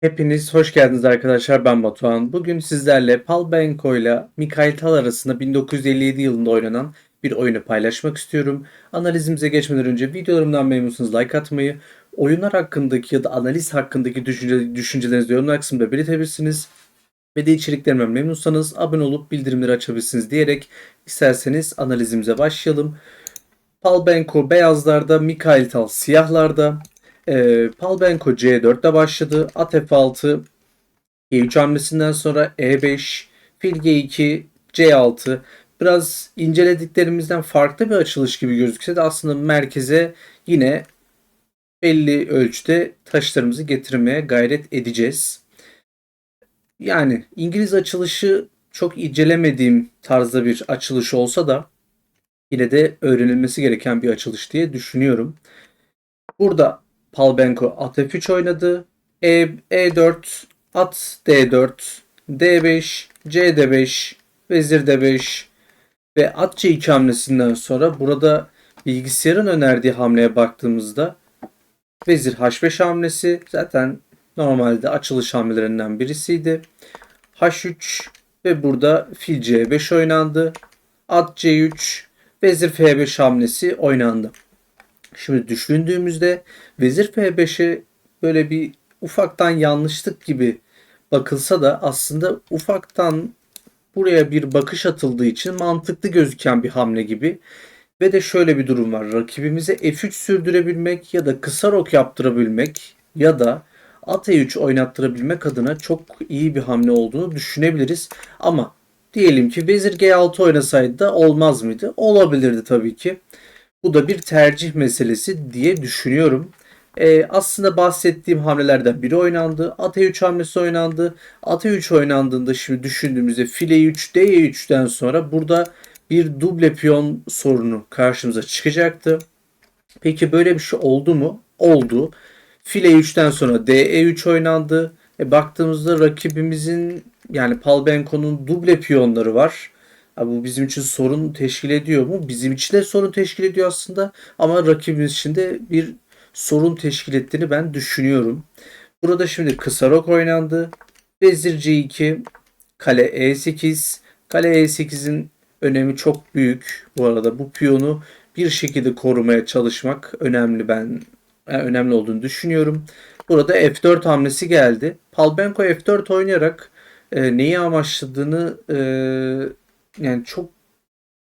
Hepiniz hoş geldiniz arkadaşlar. Ben Batuhan. Bugün sizlerle Palbenko ile Mikhail Tal arasında 1957 yılında oynanan bir oyunu paylaşmak istiyorum. Analizimize geçmeden önce videolarımdan memnunsanız like atmayı, oyunlar hakkındaki ya da analiz hakkındaki düşüncelerinizi yorumlar kısmında belirtebilirsiniz. Ve de içeriklerimden memnunsanız abone olup bildirimleri açabilirsiniz diyerek isterseniz analizimize başlayalım. Palbenko beyazlarda, Mikhail Tal siyahlarda. Palbenko C4'te başladı. At F6, G3 hamlesinden sonra E5, fil G2, C6. Biraz incelediklerimizden farklı bir açılış gibi gözükse de aslında merkeze yine belli ölçüde taşlarımızı getirmeye gayret edeceğiz. Yani İngiliz açılışı çok incelemediğim tarzda bir açılış olsa da yine de öğrenilmesi gereken bir açılış diye düşünüyorum. Burada Palbenko at F3 oynadı. E4, at D4, D5, CD5, vezir D5 ve at C2 hamlesinden sonra burada bilgisayarın önerdiği hamleye baktığımızda vezir H5 hamlesi zaten normalde açılış hamlelerinden birisiydi. H3 ve burada fil C5 oynandı. At C3, vezir F5 hamlesi oynandı. Şimdi düşündüğümüzde vezir F5'e böyle bir ufaktan yanlışlık gibi bakılsa da aslında ufaktan buraya bir bakış atıldığı için mantıklı gözüken bir hamle gibi. Ve de şöyle bir durum var. Rakibimize F3 sürdürebilmek ya da kısa rok yaptırabilmek ya da at E3 oynattırabilmek adına çok iyi bir hamle olduğunu düşünebiliriz. Ama diyelim ki vezir G6 oynasaydı da olmaz mıydı? Olabilirdi tabii ki. Bu da bir tercih meselesi diye düşünüyorum. Aslında bahsettiğim hamlelerden biri oynandı. At E3 hamlesi oynandı. At E3 oynandığında şimdi düşündüğümüzde file 3, D3'ten sonra burada bir duble piyon sorunu karşımıza çıkacaktı. Peki böyle bir şey oldu mu? Oldu. File 3'ten sonra DE3 oynandı. Baktığımızda rakibimizin yani Palbenko'nun duble piyonları var. Bu bizim için sorun teşkil ediyor mu? Bizim için de sorun teşkil ediyor aslında. Ama rakibimiz için de bir sorun teşkil ettiğini ben düşünüyorum. Burada şimdi kısa rok oynandı. Vezir C2, kale E8. Kale E8'in önemi çok büyük. Bu arada bu piyonu bir şekilde korumaya çalışmak önemli olduğunu düşünüyorum. Burada F4 hamlesi geldi. Palbenko F4 oynayarak neyi amaçladığını yani çok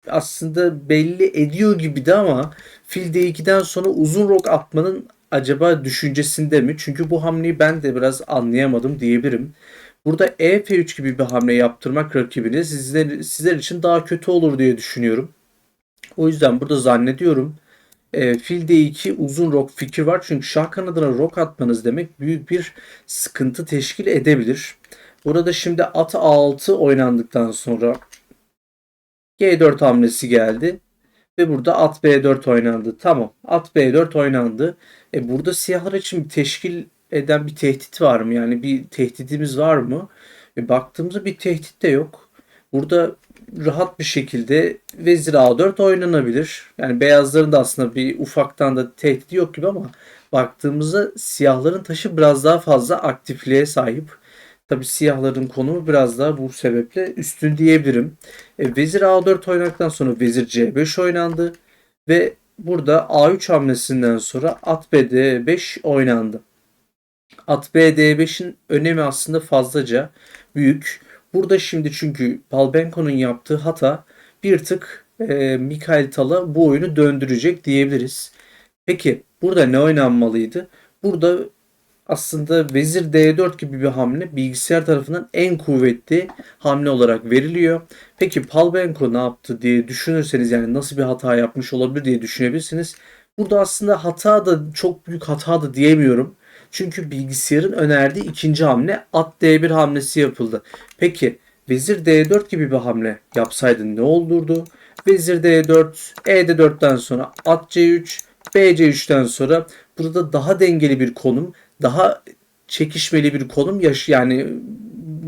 aslında belli ediyor gibiydi ama fil D2'den sonra uzun rok atmanın acaba düşüncesinde mi? Çünkü bu hamleyi ben de biraz anlayamadım diyebilirim. Burada E3 gibi bir hamle yaptırmak rakibine sizler için daha kötü olur diye düşünüyorum. O yüzden burada zannediyorum fil D2 uzun rok fikir var. Çünkü şah kanadına rok atmanız demek büyük bir sıkıntı teşkil edebilir. Burada şimdi at A6 oynandıktan sonra G4 hamlesi geldi. Ve burada at B4 oynandı. Tamam. At B4 oynandı. Burada siyahlar için bir teşkil eden bir tehdit var mı? Yani bir tehditimiz var mı? Baktığımızda bir tehdit de yok. Burada rahat bir şekilde vezir A4 oynanabilir. Yani beyazların da aslında bir ufaktan da tehdidi yok gibi ama baktığımızda siyahların taşı biraz daha fazla aktifliğe sahip. Tabi siyahların konumu biraz daha bu sebeple üstün diyebilirim. Vezir A4 oynadıktan sonra vezir C5 oynandı ve burada A3 hamlesinden sonra at BD5 oynandı. At BD5'in önemi aslında fazlaca büyük. Burada şimdi çünkü Palbenko'nun yaptığı hata bir tık Mikhail Tal'a bu oyunu döndürecek diyebiliriz. Peki burada ne oynanmalıydı? Burada aslında vezir D4 gibi bir hamle bilgisayar tarafından en kuvvetli hamle olarak veriliyor. Peki Palbenko ne yaptı diye düşünürseniz yani nasıl bir hata yapmış olabilir diye düşünebilirsiniz. Burada aslında hata da çok büyük hata da diyemiyorum. Çünkü bilgisayarın önerdiği ikinci hamle at D1 hamlesi yapıldı. Peki vezir D4 gibi bir hamle yapsaydı ne olurdu? Vezir D4, E4'ten sonra at C3, BC3'ten sonra burada daha dengeli bir konum, daha çekişmeli bir konum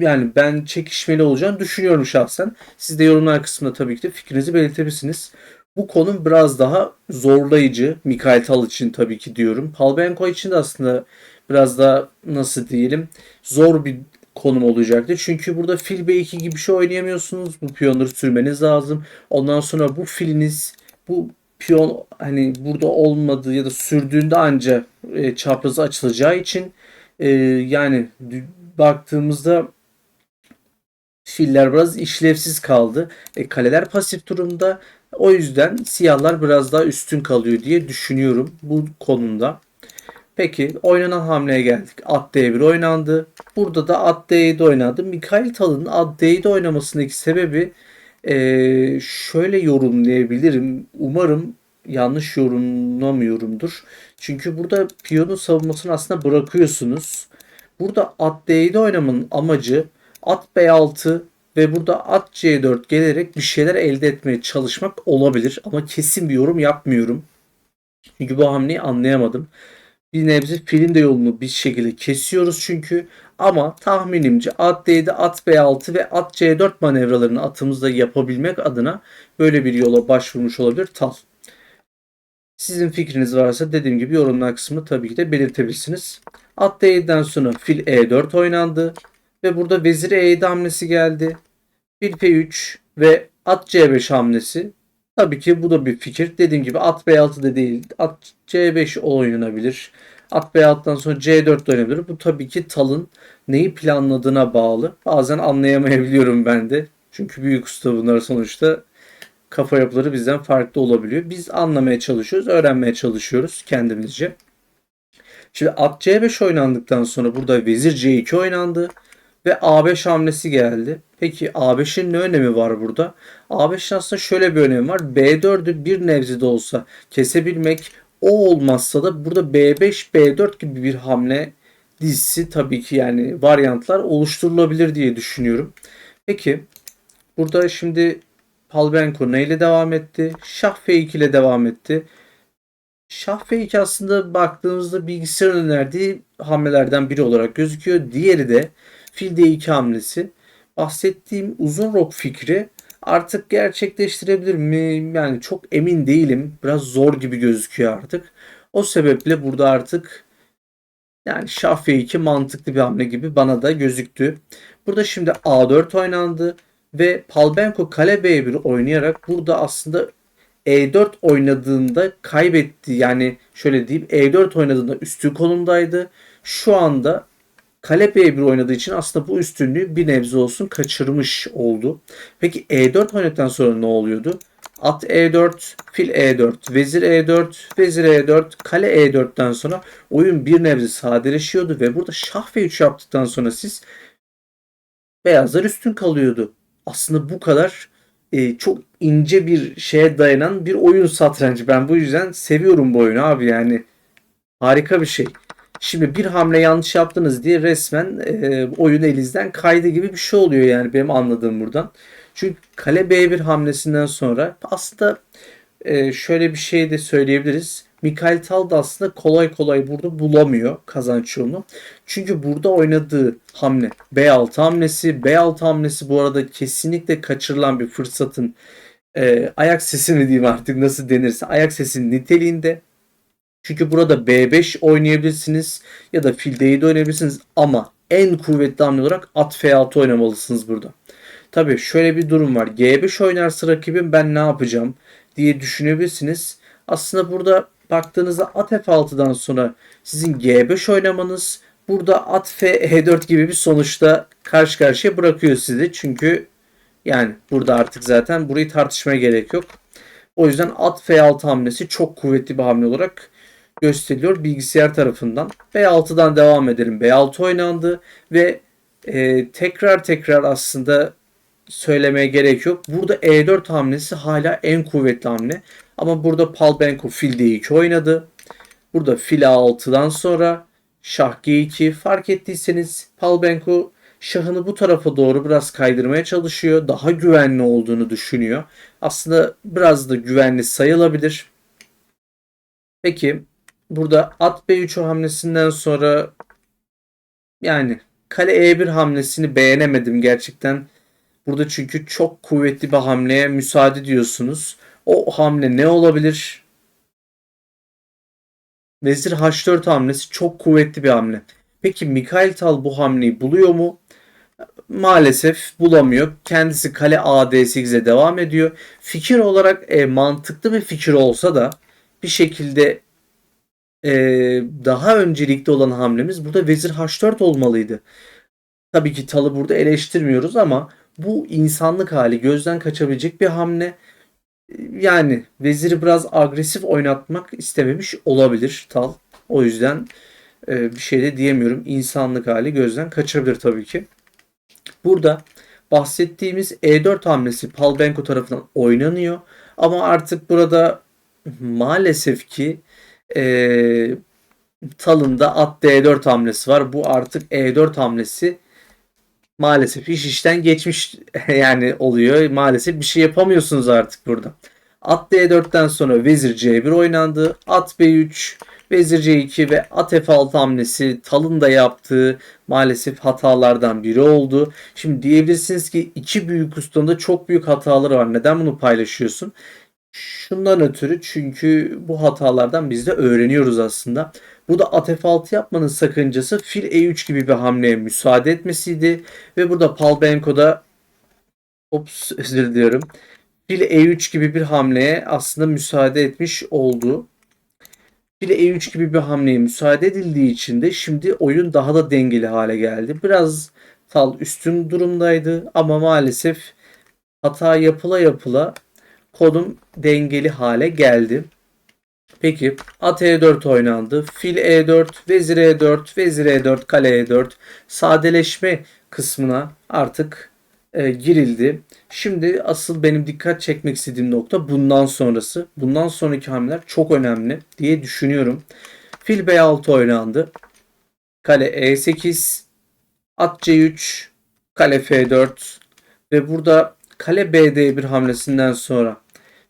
yani ben çekişmeli olacağını düşünüyorum şahsen. Siz de yorumlar kısmında tabii ki de fikrinizi belirtebilirsiniz. Bu konum biraz daha zorlayıcı. Mikhail Tal için tabii ki diyorum. Palbenko için de aslında biraz da nasıl diyelim zor bir konum olacaktı. Çünkü burada fil B2 gibi bir şey oynayamıyorsunuz. Bu piyonları sürmeniz lazım. Ondan sonra bu filiniz bu piyon hani burada olmadığı ya da sürdüğünde anca çaprazı açılacağı için yani baktığımızda filler biraz işlevsiz kaldı. Kaleler pasif durumda. O yüzden siyahlar biraz daha üstün kalıyor diye düşünüyorum bu konumda. Peki oynanan hamleye geldik. At D1 oynandı. Burada da at D7 oynandı. Mikhail Tal'ın at D7 oynamasındaki sebebi şöyle yorumlayabilirim. Umarım yanlış yorumlamıyorumdur. Çünkü burada piyonun savunmasını aslında bırakıyorsunuz. Burada at D7 oynamanın amacı at B6 ve burada at C4 gelerek bir şeyler elde etmeye çalışmak olabilir. Ama kesin bir yorum yapmıyorum. Çünkü bu hamleyi anlayamadım. Bir nebze filin de yolunu bir şekilde kesiyoruz çünkü. Ama tahminimce at D7, at B6 ve at C4 manevralarını atımızda yapabilmek adına böyle bir yola başvurmuş olabilir Tal. Sizin fikriniz varsa dediğim gibi yorumlar kısmını tabii ki de belirtebilirsiniz. At D7'den sonra fil E4 oynandı. Ve burada vezir E7 hamlesi geldi. Fil F3 ve at C5 hamlesi. Tabii ki bu da bir fikir. Dediğim gibi at B6 da değil. At C5 oynanabilir. At B6'dan sonra C4 de oynanabilir. Bu tabii ki Tal'ın neyi planladığına bağlı. Bazen anlayamayabiliyorum ben de. Çünkü büyük usta bunlar sonuçta kafa yapıları bizden farklı olabiliyor. Biz anlamaya çalışıyoruz, öğrenmeye çalışıyoruz kendimizce. Şimdi at C5 oynandıktan sonra burada vezir C2 oynandı. Ve A5 hamlesi geldi. Peki A5'in ne önemi var burada? A5'in aslında şöyle bir önemi var. B4'ü bir nebze de olsa kesebilmek. O olmazsa da burada B5, B4 gibi bir hamle dizisi tabii ki yani varyantlar oluşturulabilir diye düşünüyorum. Peki burada şimdi Palbenko neyle devam etti? Şah F2 ile devam etti. Şah F2 aslında baktığımızda bilgisayarın önerdiği hamlelerden biri olarak gözüküyor. Diğeri de fil D2 hamlesi. Bahsettiğim uzun rok fikri artık gerçekleştirebilir mi? Yani çok emin değilim. Biraz zor gibi gözüküyor artık. O sebeple burada artık yani Şah F2 mantıklı bir hamle gibi bana da gözüktü. Burada şimdi A4 oynandı ve Palbenko kale B1 oynayarak burada aslında E4 oynadığında kaybetti. Yani şöyle diyeyim E4 oynadığında üstün konumdaydı. Şu anda kale B1 oynadığı için aslında bu üstünlüğü bir nebze olsun kaçırmış oldu. Peki E4 oynadıktan sonra ne oluyordu? At E4, fil E4, vezir E4, vezir E4, kale E4'ten sonra oyun bir nebze sadeleşiyordu ve burada şah F3 yaptıktan sonra siz beyazlar üstün kalıyordu. Aslında bu kadar çok ince bir şeye dayanan bir oyun satrancı. Ben bu yüzden seviyorum bu oyunu abi yani. Harika bir şey. Şimdi bir hamle yanlış yaptınız diye resmen oyun elinizden kaydı gibi bir şey oluyor yani benim anladığım buradan. Çünkü kale B1 hamlesinden sonra aslında şöyle bir şey de söyleyebiliriz. Mikhail Tal da aslında kolay kolay burada bulamıyor kazanç yolunu. Çünkü burada oynadığı hamle B6 hamlesi. B6 hamlesi bu arada kesinlikle kaçırılan bir fırsatın ayak sesi mi diyeyim artık nasıl denirse ayak sesinin niteliğinde. Çünkü burada B5 oynayabilirsiniz ya da fil D7 oynayabilirsiniz ama en kuvvetli hamle olarak at F6 oynamalısınız burada. Tabii şöyle bir durum var. G5 oynarsa rakibim ben ne yapacağım diye düşünebilirsiniz. Aslında burada baktığınızda at F6'dan sonra sizin G5 oynamanız burada at F4 gibi bir sonuçta karşı karşıya bırakıyor sizi. Çünkü yani burada artık zaten burayı tartışmaya gerek yok. O yüzden at F6 hamlesi çok kuvvetli bir hamle olarak gösteriliyor bilgisayar tarafından. B6'dan devam edelim. B6 oynandı ve tekrar tekrar aslında söylemeye gerek yok. Burada E4 hamlesi hala en kuvvetli hamle. Ama burada Palbenko fil D2 oynadı. Burada fil A6'dan sonra şah G2 fark ettiyseniz Palbenko şahını bu tarafa doğru biraz kaydırmaya çalışıyor. Daha güvenli olduğunu düşünüyor. Aslında biraz da güvenli sayılabilir. Peki burada at B3 hamlesinden sonra yani kale E1 hamlesini beğenemedim gerçekten. Burada çünkü çok kuvvetli bir hamleye müsaade ediyorsunuz. O hamle ne olabilir? Vezir H4 hamlesi çok kuvvetli bir hamle. Peki Mikhail Tal bu hamleyi buluyor mu? Maalesef bulamıyor. Kendisi kale A8'e devam ediyor. Fikir olarak mantıklı bir fikir olsa da bir şekilde e, daha öncelikli olan hamlemiz burada Vezir H4 olmalıydı. Tabii ki Tal'ı burada eleştirmiyoruz ama bu insanlık hali, gözden kaçabilecek bir hamle. Yani veziri biraz agresif oynatmak istememiş olabilir Tal. O yüzden bir şey de diyemiyorum. İnsanlık hali gözden kaçabilir tabii ki. Burada bahsettiğimiz E4 hamlesi Palbenko tarafından oynanıyor. Ama artık burada maalesef ki e, Tal'ın da at D4 hamlesi var. Bu artık E4 hamlesi maalesef iş işten geçmiş yani oluyor. Maalesef bir şey yapamıyorsunuz artık burada. At D4'ten sonra vezir C1 oynandı. At B3, vezir C2 ve at F6 hamlesi Tal'ın da yaptığı maalesef hatalardan biri oldu. Şimdi diyebilirsiniz ki iki büyük ustanın çok büyük hataları var. Neden bunu paylaşıyorsun? Şundan ötürü, çünkü bu hatalardan biz de öğreniyoruz aslında. Burada at F6 yapmanın sakıncası fil E3 gibi bir hamleye müsaade etmesiydi. Ve burada Palbenko'da özür diliyorum. Fil E3 gibi bir hamleye aslında müsaade etmiş oldu. Fil E3 gibi bir hamleye müsaade edildiği için de şimdi oyun daha da dengeli hale geldi. Biraz Tal üstün durumdaydı ama maalesef hata yapıla yapıla konum dengeli hale geldi. Peki at E4 oynandı. Fil E4, vezir E4, vezir E4, kale E4 sadeleşme kısmına artık girildi. Şimdi asıl benim dikkat çekmek istediğim nokta bundan sonrası. Bundan sonraki hamleler çok önemli diye düşünüyorum. Fil B6 oynandı. Kale E8, at C3, kale F4 ve burada kale BD1 hamlesinden sonra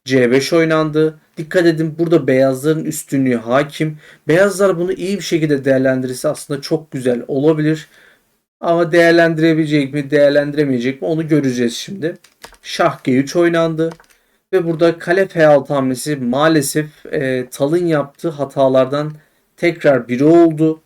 C5 oynandı. Dikkat edin, burada beyazların üstünlüğü hakim. Beyazlar bunu iyi bir şekilde değerlendirirse aslında çok güzel olabilir. Ama değerlendirebilecek mi, değerlendiremeyecek mi onu göreceğiz şimdi. Şah G3 oynandı. Ve burada kale F6 hamlesi maalesef Tal'ın yaptığı hatalardan tekrar biri oldu.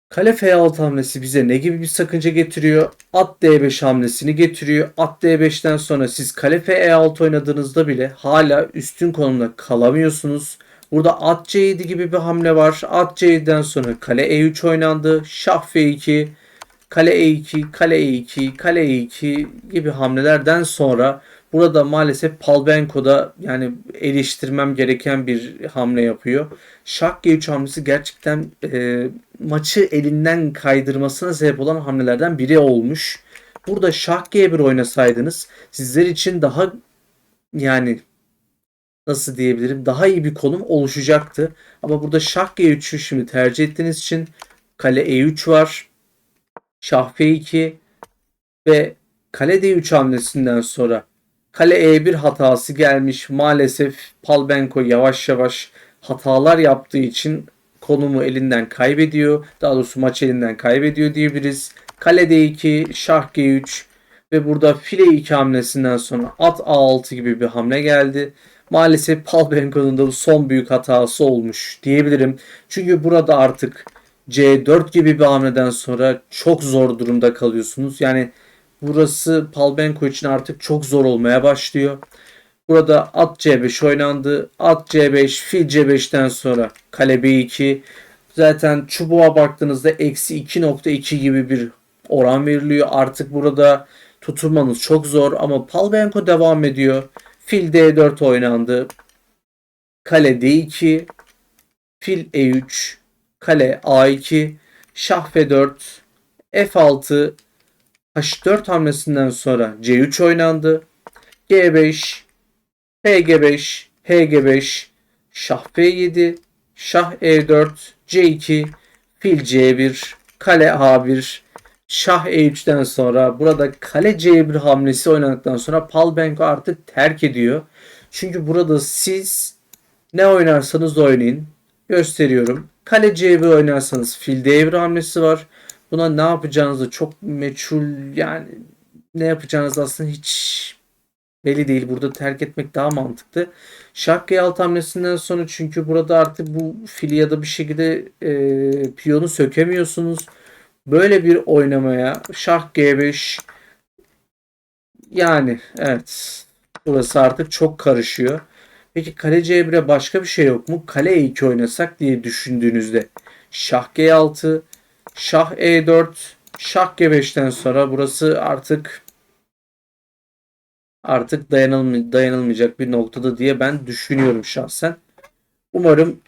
Kale F6 hamlesi bize ne gibi bir sakınca getiriyor? At D5 hamlesini getiriyor. At D5'ten sonra siz kale F6 oynadığınızda bile hala üstün konumda kalamıyorsunuz. Burada at C7 gibi bir hamle var. At C7'den sonra kale E3 oynandı. Şah F2, kale E2, kale E2, kale E2 gibi hamlelerden sonra burada maalesef Palbenko'da yani eleştirmem gereken bir hamle yapıyor. Şah G3 hamlesi gerçekten maçı elinden kaydırmasına sebep olan hamlelerden biri olmuş. Burada Şah G1 oynasaydınız sizler için daha yani nasıl diyebilirim, daha iyi bir konum oluşacaktı. Ama burada Şah G3'ü şimdi tercih ettiğiniz için kale E3 var. Şah F2 ve kale D3 hamlesinden sonra kale E1 hatası gelmiş. Maalesef Palbenko yavaş yavaş hatalar yaptığı için konumu elinden kaybediyor. Daha doğrusu maç elinden kaybediyor diyebiliriz. Kale D2, Şah G3 ve burada file 2 hamlesinden sonra at A6 gibi bir hamle geldi. Maalesef Palbenko'nun da bu son büyük hatası olmuş diyebilirim. Çünkü burada artık C4 gibi bir hamleden sonra çok zor durumda kalıyorsunuz. Yani burası Palbenko için artık çok zor olmaya başlıyor. Burada at C5 oynandı. At C5, fil C5'ten sonra kale B2. Zaten çubuğa baktığınızda eksi 2.2 gibi bir oran veriliyor. Artık burada tutunmanız çok zor ama Palbenko devam ediyor. Fil D4 oynandı. Kale D2, fil E3, kale A2, şah F4, F6, H4 hamlesinden sonra C3 oynandı. G5, HG5, HG5, şah F7, şah E4, C2, fil C1, kale A1, şah E3'ten sonra burada kale C1 hamlesi oynadıktan sonra Palbenko artık terk ediyor. Çünkü burada siz ne oynarsanız oynayın. Gösteriyorum. Kale C1 oynarsanız fil D1 hamlesi var. Buna ne yapacağınızı çok meçhul, yani ne yapacağınızı aslında hiç Belli değil. Burada terk etmek daha mantıklı. Şah G6 hamlesinden sonra, çünkü burada artık bu fili ya da bir şekilde piyonu sökemiyorsunuz. Böyle bir oynamaya şah G5, yani evet, burası artık çok karışıyor. Peki kale C1'e başka bir şey yok mu? Kale E2 oynasak diye düşündüğünüzde şah G6, şah E4, şah G5'ten sonra burası artık dayanılmayacak bir noktada diye ben düşünüyorum şahsen. Umarım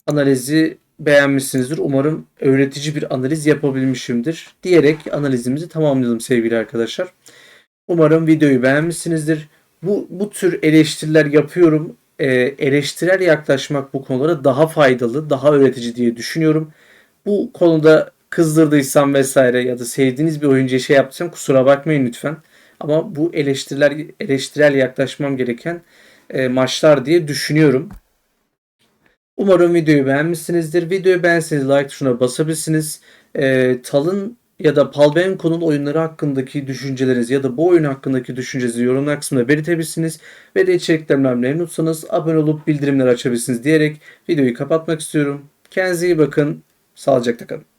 analizi beğenmişsinizdir. Umarım öğretici bir analiz yapabilmişimdir diyerek analizimizi tamamlayalım sevgili arkadaşlar. Umarım videoyu beğenmişsinizdir. Bu tür eleştiriler yapıyorum. Eleştirel yaklaşmak bu konulara daha faydalı, daha öğretici diye düşünüyorum. Bu konuda kızdırdıysam vesaire ya da sevdiğiniz bir oyuncuya şey yaptıysam kusura bakmayın lütfen. Ama bu eleştirel yaklaşmam gereken maçlar diye düşünüyorum. Umarım videoyu beğenmişsinizdir. Videoyu beğenseniz like tuşuna basabilirsiniz. Tal'ın ya da Palbenko'nun oyunları hakkındaki düşüncelerinizi ya da bu oyun hakkındaki düşüncelerinizi yorumlar kısmında belirtebilirsiniz. Ve de içeriklerimden memnunsanız abone olup bildirimleri açabilirsiniz diyerek videoyu kapatmak istiyorum. Kendinize iyi bakın. Sağlıcakla kalın.